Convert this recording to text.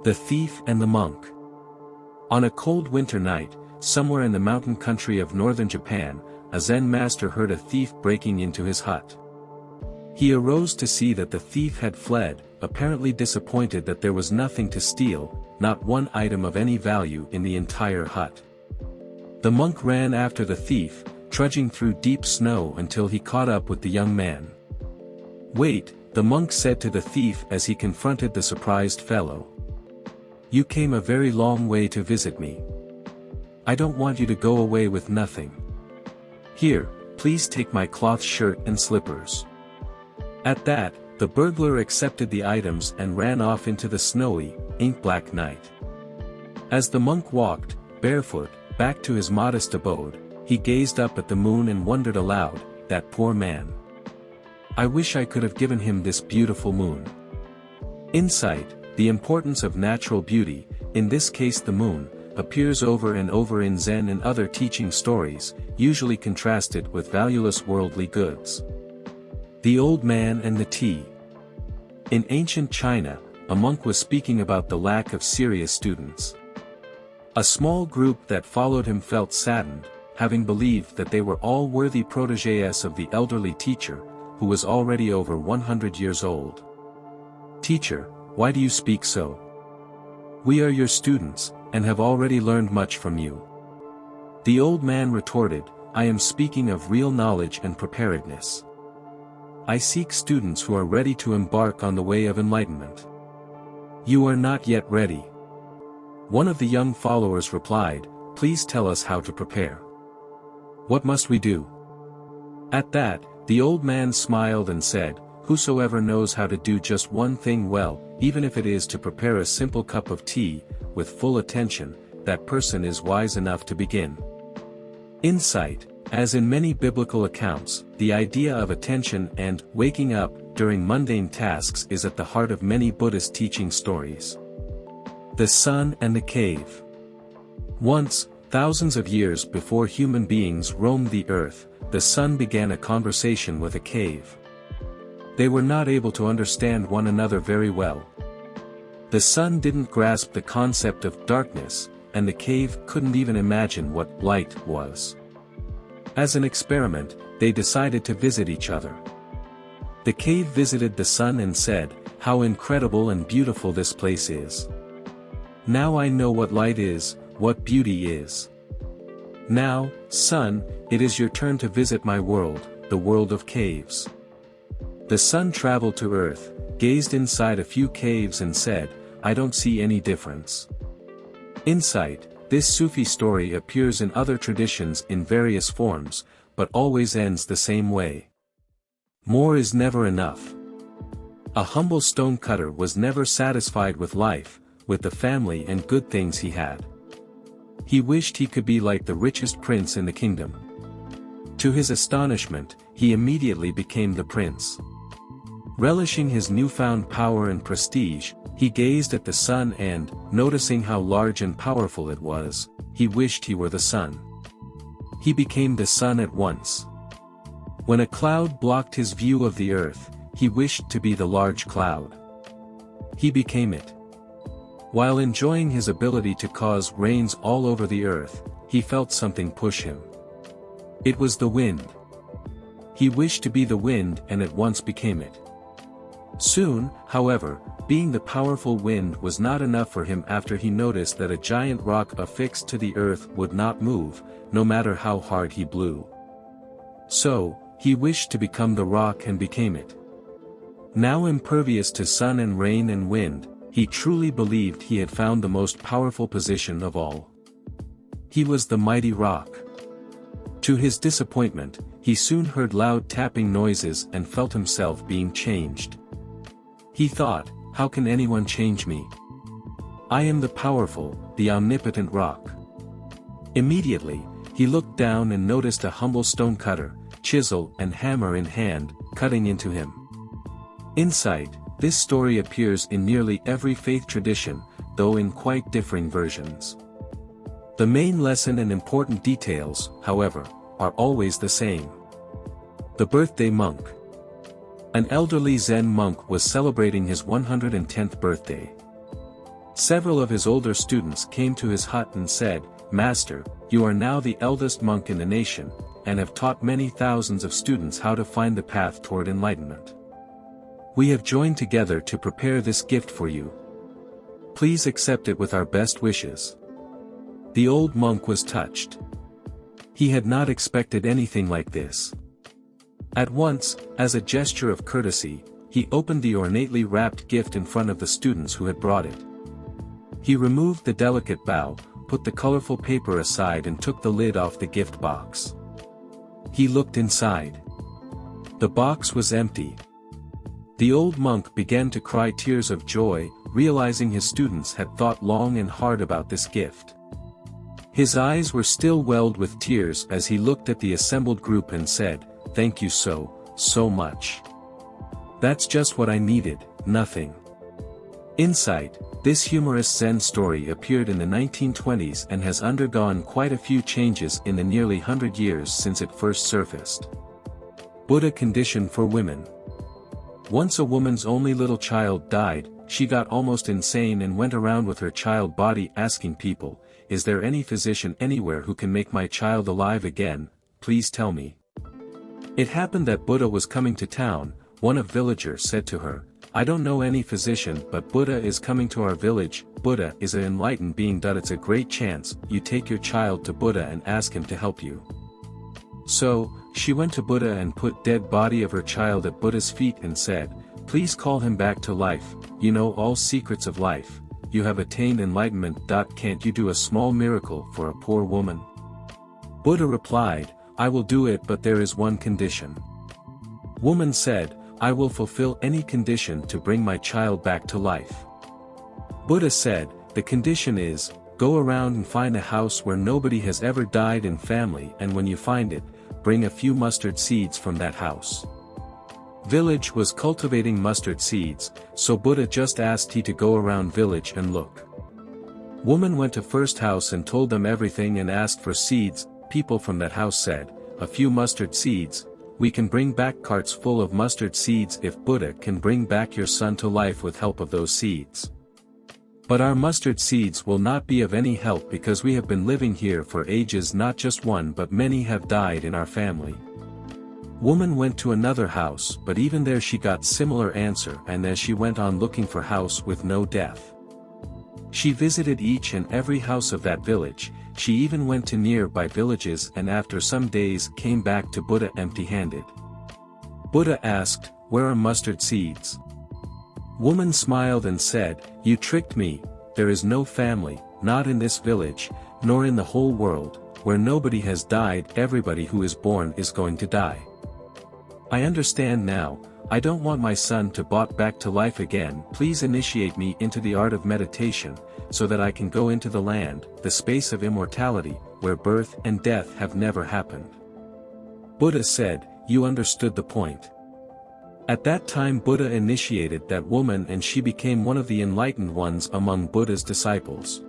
The Thief and the Monk. On a cold winter night, somewhere in the mountain country of northern Japan, a Zen master heard a thief breaking into his hut. He arose to see that the thief had fled, apparently disappointed that there was nothing to steal, not one item of any value in the entire hut. The monk ran after the thief, trudging through deep snow until he caught up with the young man. "Wait," the monk said to the thief as he confronted the surprised fellow. "You came a very long way to visit me. I don't want you to go away with nothing. Here, please take my cloth shirt and slippers." At that, the burglar accepted the items and ran off into the snowy, ink-black night. As the monk walked, barefoot, back to his modest abode, he gazed up at the moon and wondered aloud, "That poor man. I wish I could have given him this beautiful moon." Insight, the importance of natural beauty, in this case the moon, appears over and over in Zen and other teaching stories, usually contrasted with valueless worldly goods. The Old Man and the Tea. In ancient China, a monk was speaking about the lack of serious students. A small group that followed him felt saddened, having believed that they were all worthy protégés of the elderly teacher, who was already over 100 years old. "Teacher, why do you speak so? We are your students, and have already learned much from you." The old man retorted, "I am speaking of real knowledge and preparedness. I seek students who are ready to embark on the way of enlightenment. You are not yet ready." One of the young followers replied, "Please tell us how to prepare. What must we do?" At that, the old man smiled and said, "Whosoever knows how to do just one thing well, even if it is to prepare a simple cup of tea, with full attention, that person is wise enough to begin." Insight, as in many biblical accounts, the idea of attention and waking up during mundane tasks is at the heart of many Buddhist teaching stories. The Sun and the Cave. Once, thousands of years before human beings roamed the earth, the sun began a conversation with a cave. They were not able to understand one another very well. The sun didn't grasp the concept of darkness, and the cave couldn't even imagine what light was. As an experiment, they decided to visit each other. The cave visited the sun and said, "How incredible and beautiful this place is. Now I know what light is, what beauty is. Now, sun, it is your turn to visit my world, the world of caves." The sun traveled to earth, gazed inside a few caves and said, "I don't see any difference." Insight, this Sufi story appears in other traditions in various forms, but always ends the same way. More is never enough. A humble stonecutter was never satisfied with life, with the family and good things he had. He wished he could be like the richest prince in the kingdom. To his astonishment, he immediately became the prince. Relishing his newfound power and prestige, he gazed at the sun and, noticing how large and powerful it was, he wished he were the sun. He became the sun at once. When a cloud blocked his view of the earth, he wished to be the large cloud. He became it. While enjoying his ability to cause rains all over the earth, he felt something push him. It was the wind. He wished to be the wind and at once became it. Soon, however, being the powerful wind was not enough for him after he noticed that a giant rock affixed to the earth would not move, no matter how hard he blew. So, he wished to become the rock and became it. Now impervious to sun and rain and wind, he truly believed he had found the most powerful position of all. He was the mighty rock. To his disappointment, he soon heard loud tapping noises and felt himself being changed. He thought, "How can anyone change me? I am the powerful, the omnipotent rock." Immediately, he looked down and noticed a humble stonecutter, chisel and hammer in hand, cutting into him. Insight, this story appears in nearly every faith tradition, though in quite differing versions. The main lesson and important details, however, are always the same. The birthday monk. An elderly Zen monk was celebrating his 110th birthday. Several of his older students came to his hut and said, "Master, you are now the eldest monk in the nation, and have taught many thousands of students how to find the path toward enlightenment. We have joined together to prepare this gift for you. Please accept it with our best wishes." The old monk was touched. He had not expected anything like this. At once, as a gesture of courtesy, he opened the ornately wrapped gift in front of the students who had brought it. He removed the delicate bough, put the colorful paper aside and took the lid off the gift box. He looked inside. The box was empty. The old monk began to cry tears of joy, realizing his students had thought long and hard about this gift. His eyes were still welled with tears as he looked at the assembled group and said, "Thank you so much. That's just what I needed, nothing." Insight. This humorous Zen story appeared in the 1920s and has undergone quite a few changes in the nearly 100 years since it first surfaced. Buddha condition for women. Once a woman's only little child died, she got almost insane and went around with her child body asking people, "Is there any physician anywhere who can make my child alive again? Please tell me." It happened that Buddha was coming to town. One of villagers said to her, "I don't know any physician, but Buddha is coming to our village. Buddha is an enlightened being. It's a great chance. You take your child to Buddha and ask him to help you." So, she went to Buddha and put dead body of her child at Buddha's feet and said, "Please call him back to life. You know all secrets of life. You have attained enlightenment. Can't you do a small miracle for a poor woman?" Buddha replied, "I will do it, but there is one condition." Woman said, "I will fulfill any condition to bring my child back to life." Buddha said, "The condition is, go around and find a house where nobody has ever died in family, and when you find it, bring a few mustard seeds from that house." Village was cultivating mustard seeds, so Buddha just asked he to go around village and look. Woman went to first house and told them everything and asked for seeds. People from that house said, "A few mustard seeds. We can bring back carts full of mustard seeds if Buddha can bring back your son to life with help of those seeds. But our mustard seeds will not be of any help because we have been living here for ages. Not just one but many have died in our family." Woman went to another house, but even there she got similar answer, and as she went on looking for house with no death. She visited each and every house of that village. She even went to nearby villages and after some days came back to Buddha empty-handed. Buddha asked, "Where are mustard seeds?" Woman smiled and said, "You tricked me. There is no family, not in this village, nor in the whole world, where nobody has died. Everybody who is born is going to die. I understand now. I don't want my son to brought back to life again. Please initiate me into the art of meditation, so that I can go into the land, the space of immortality, where birth and death have never happened." Buddha said, "You understood the point." At that time Buddha initiated that woman and she became one of the enlightened ones among Buddha's disciples.